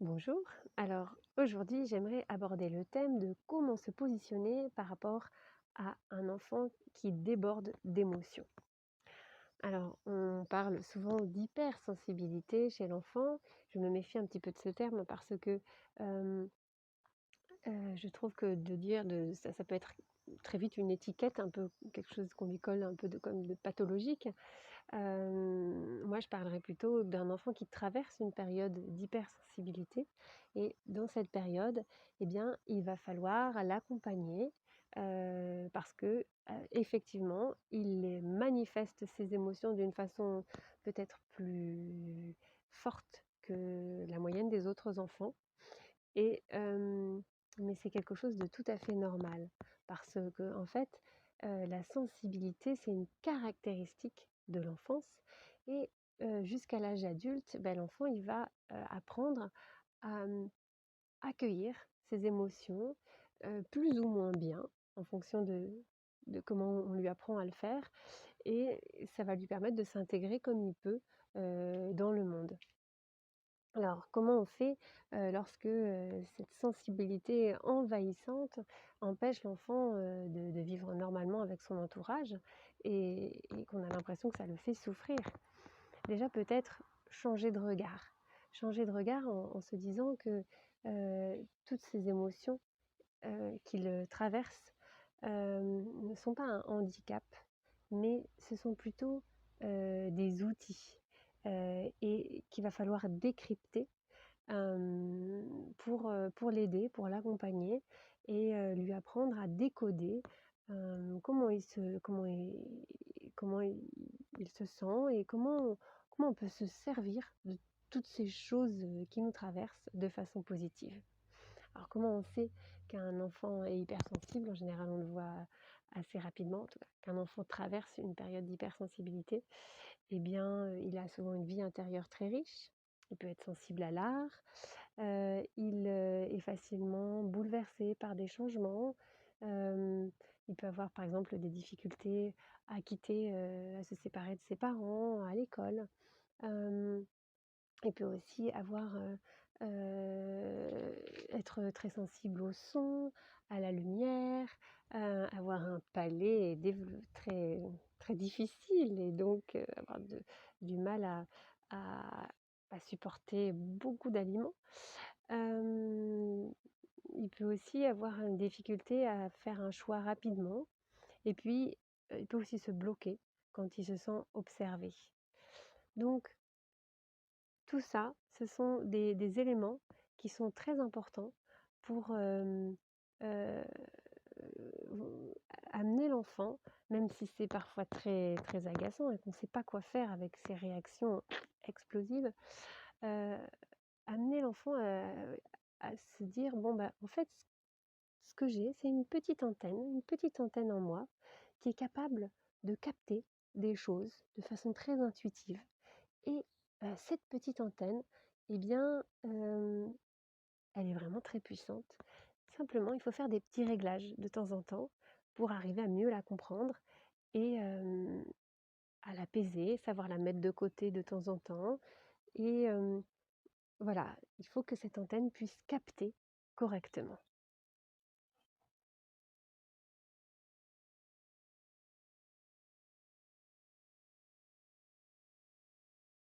Bonjour. Alors aujourd'hui, j'aimerais aborder le thème de comment se positionner par rapport à un enfant qui déborde d'émotions. Alors, on parle souvent d'hypersensibilité chez l'enfant. Je me méfie un petit peu de ce terme parce que euh, je trouve que de dire ça peut être très vite une étiquette, un peu quelque chose qu'on lui colle un peu comme de pathologique. Moi, je parlerais plutôt d'un enfant qui traverse une période d'hypersensibilité et dans cette période, eh bien, il va falloir l'accompagner, parce que, effectivement, il manifeste ses émotions d'une façon peut-être plus forte que la moyenne des autres enfants et mais c'est quelque chose de tout à fait normal parce qu'en fait, la sensibilité, c'est une caractéristique de l'enfance et jusqu'à l'âge adulte, l'enfant, il va, apprendre à, accueillir ses émotions, plus ou moins bien en fonction de comment on lui apprend à le faire et ça va lui permettre de s'intégrer comme il peut, dans le monde. Alors, comment on fait, lorsque, cette sensibilité envahissante empêche l'enfant, de vivre normalement avec son entourage et qu'on a l'impression que ça le fait souffrir? Déjà peut-être changer de regard. Changer de regard en se disant que, toutes ces émotions, qu'il traverse, ne sont pas un handicap, mais ce sont plutôt, des outils, et qu'il va falloir décrypter pour l'aider, pour l'accompagner et lui apprendre à décoder, comment il se sent et comment on peut se servir de toutes ces choses, qui nous traversent de façon positive. Alors comment on sait qu'un enfant est hypersensible? En général, on le voit assez rapidement, en tout cas, qu'un enfant traverse une période d'hypersensibilité. Eh bien, il a souvent une vie intérieure très riche. Il peut être sensible à l'art, il, est facilement bouleversé par des changements. Il peut avoir, par exemple, des difficultés à se séparer de ses parents, à l'école. Hem, il peut aussi être très sensible au son, à la lumière, avoir un palais très très difficile et donc avoir du mal à à supporter beaucoup d'aliments. Hem, il peut aussi avoir une difficulté à faire un choix rapidement et puis, il peut aussi se bloquer quand il se sent observé. Donc tout ça, ce sont des éléments qui sont très importants pour, heu, amener l'enfant, même si c'est parfois très très agaçant et qu'on ne sait pas quoi faire avec ces réactions explosives, heu, amener l'enfant à se dire: «Bon, en fait, ce que j'ai, c'est une petite antenne en moi qui est capable de capter des choses de façon très intuitive et cette petite antenne, eh bien, elle est vraiment très puissante. Simplement, il faut faire des petits réglages de temps en temps pour arriver à mieux la comprendre et à l'apaiser, savoir la mettre de côté de temps en temps et voilà, il faut que cette antenne puisse capter correctement.